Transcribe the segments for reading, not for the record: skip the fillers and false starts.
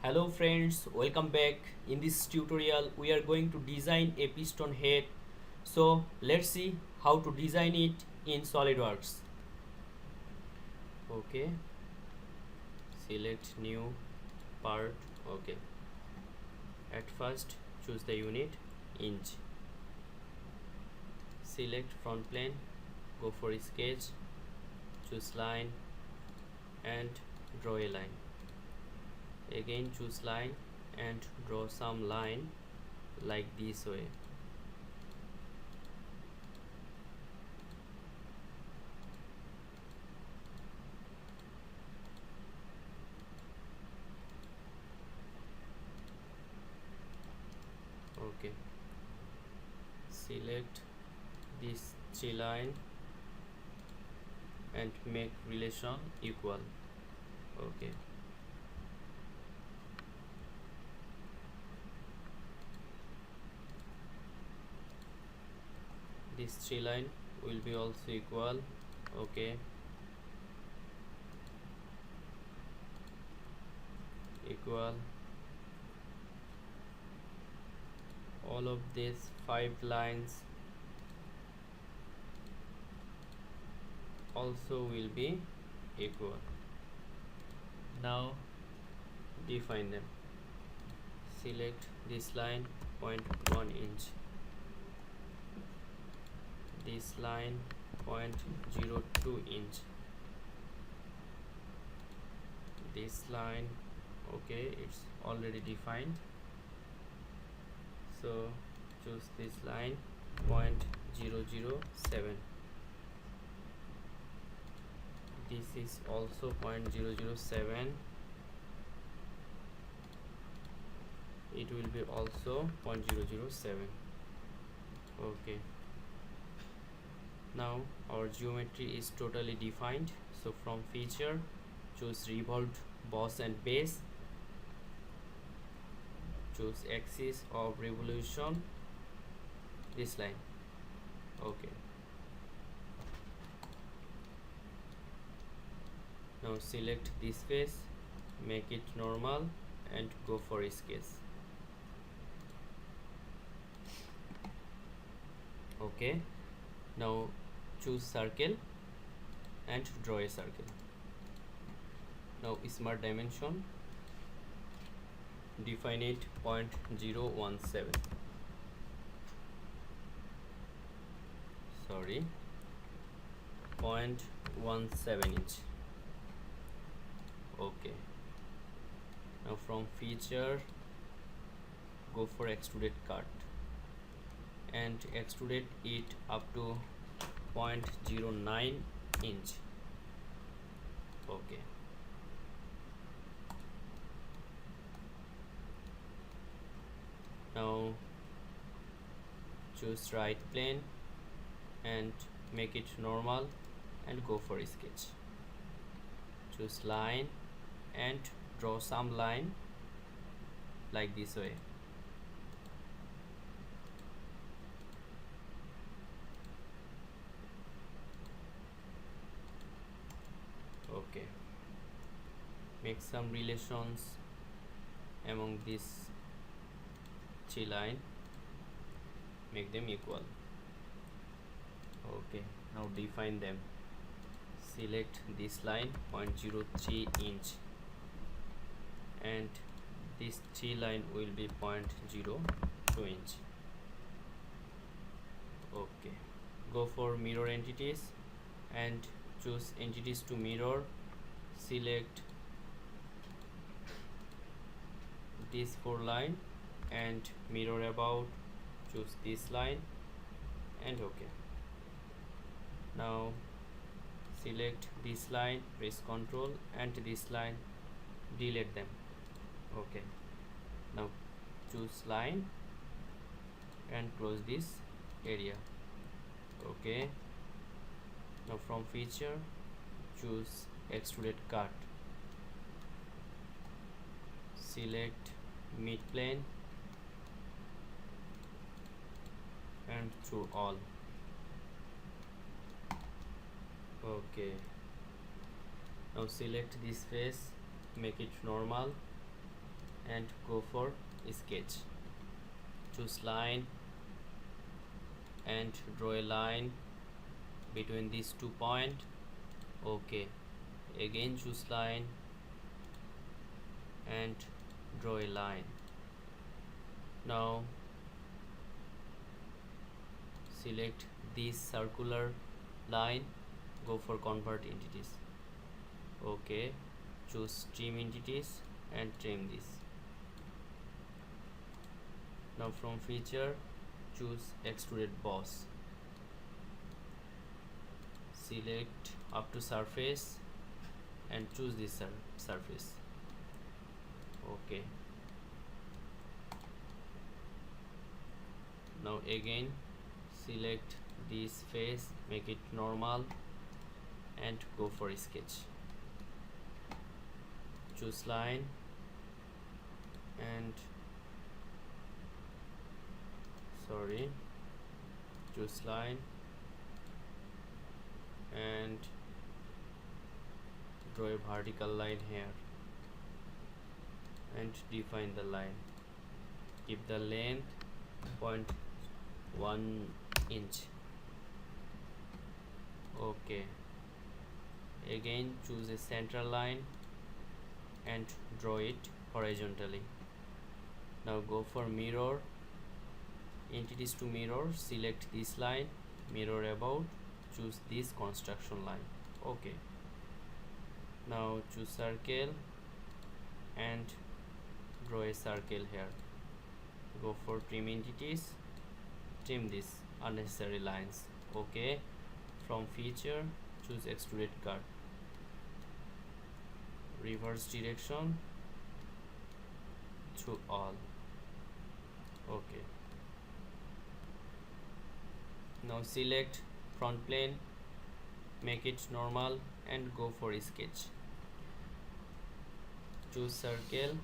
Hello friends, welcome back. In this tutorial we are going to design a piston head. So let's see how to design it in Solidworks. Okay, select new part. Okay, at first choose the unit inch. Select front plane, go for sketch, choose line and draw a line. Again choose line and draw some line like this way. Okay, select this G line and make relation equal. Okay, this G line will be also equal. Okay, equal. All of these 5 lines also will be equal. Now define them. Select this line 0.1 inch, this line 0.02 inch, this line. Okay, it's already defined, so choose this line 0.007. This is also 0.007. It will be also 0.007. Okay, now our geometry is totally defined. So from feature choose revolved boss and base, choose axis of revolution, this line. Okay, now select this face, make it normal and go for sketch. Okay, now choose circle and draw a circle. Now smart dimension, define it 0.017. Sorry, 0.17 inch. Okay, now from feature go for extruded cut and extruded it up to 0.09 inch. Okay, now choose right plane and make it normal and go for sketch. Choose line and draw some line like this way. Okay, make some relations among this G line, make them equal. Okay, now define them. Select this line 0.03 inch and this G line will be 0.02 inch. Okay, go for mirror entities and choose entities to mirror. Select this 4 line and mirror about, choose this line and okay. Now select this line, press Ctrl and this line, delete them. Okay, now choose line and close this area. Okay, now from feature choose extruded cut, select mid plane and through all. Okay, now select this face, make it normal and go for sketch. Choose line and draw a line between these 2 points. Okay, again choose line and draw a line. Now select this circular line, go for convert entities. Okay, choose trim entities and trim this. Now from feature, choose extruded boss. Select up to surface and choose this surface. Okay. Now again select this face, make it normal and go for sketch. Choose line and choose line and draw a vertical line here and define the line. Keep the length 0.1 inch. Okay, again choose a center line and draw it horizontally. Now go for mirror, entities to mirror, select this line, mirror about, choose this construction line. Okay, now choose circle and draw a circle here. Go for trim entities, trim these unnecessary lines. Okay, from feature choose extruded cut, reverse direction to all. Okay, now select front plane, make it normal and go for sketch. Choose circle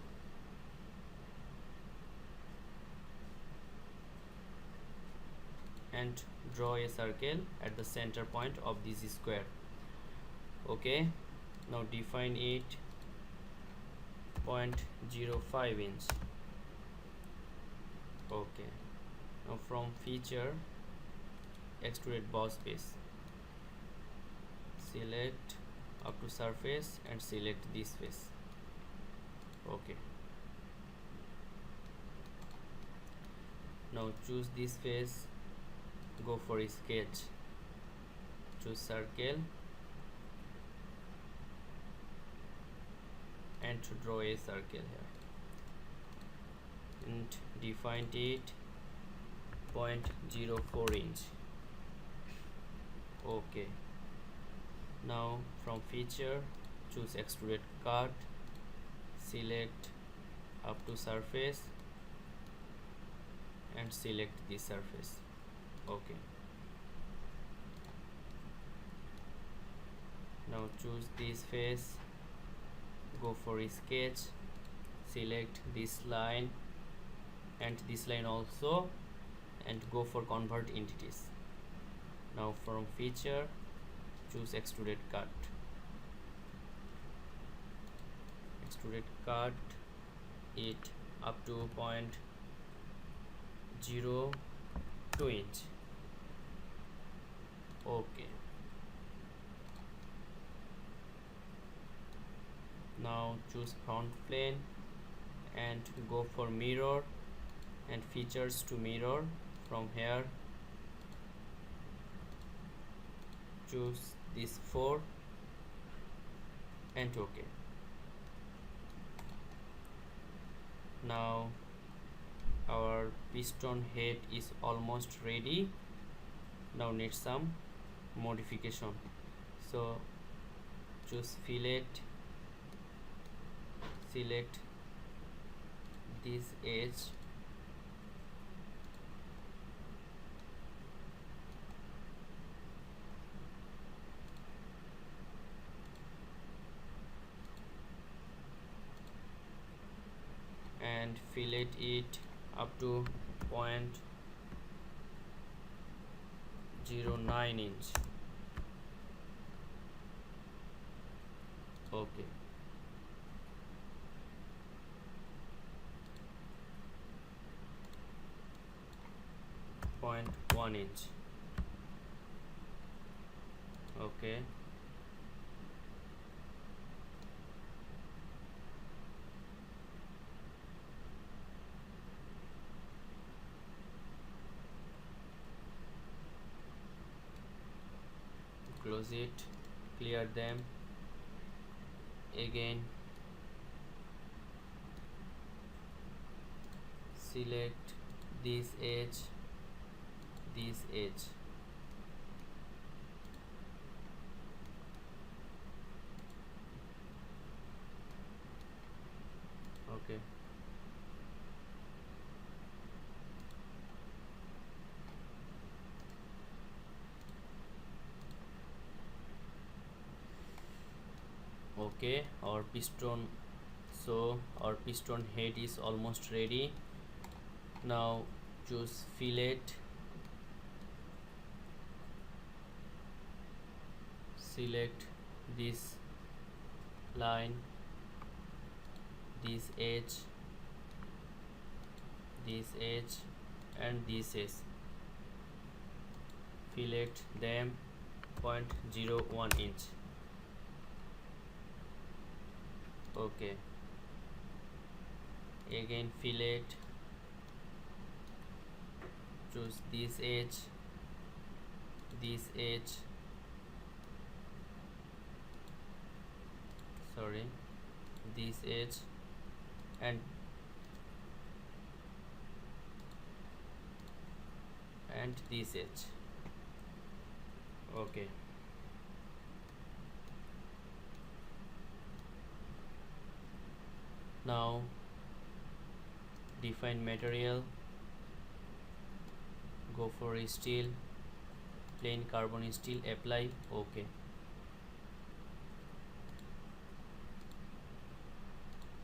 and draw a circle at the center point of this square. Okay, now define it 0.05 inch. Okay, now from feature extruded boss base, select up to surface and select this face. Okay, now choose this face, go for sketch, choose circle and to draw a circle here and define it 0.04 inch. Okay, now from feature choose extruded cut, select up to surface and select this surface. Okay, now choose this face, go for sketch, select this line and this line also and go for convert entities. Now from feature choose extruded cut, it up to 0.02 inch. Okay, now choose front plane and go for mirror and features to mirror. From here choose this 4 and okay. Now our piston head is almost ready. Now need some modification, so choose fillet, select this edge and fillet it up to 0.09 inch. Okay, 0.1 inch. Okay, close it, clear them. Again select this edge, this edge. Okay, okay, our piston, so our piston head is almost ready. Now choose fillet, select this line, this edge, this edge and this edge, fillet them 0.01 inch. Okay, again fillet, choose this edge, sorry, this edge and this edge. Okay, now define material, go for steel, plain carbon steel, apply. Okay,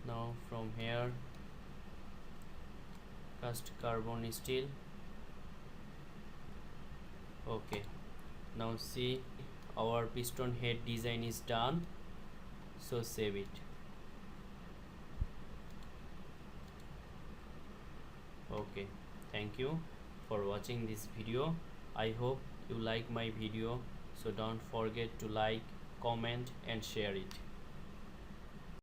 now from here cast carbon steel. Okay, now see our piston head design is done, so save it. Okay, thank you for watching this video. I hope you like my video, so don't forget to like, comment and share it.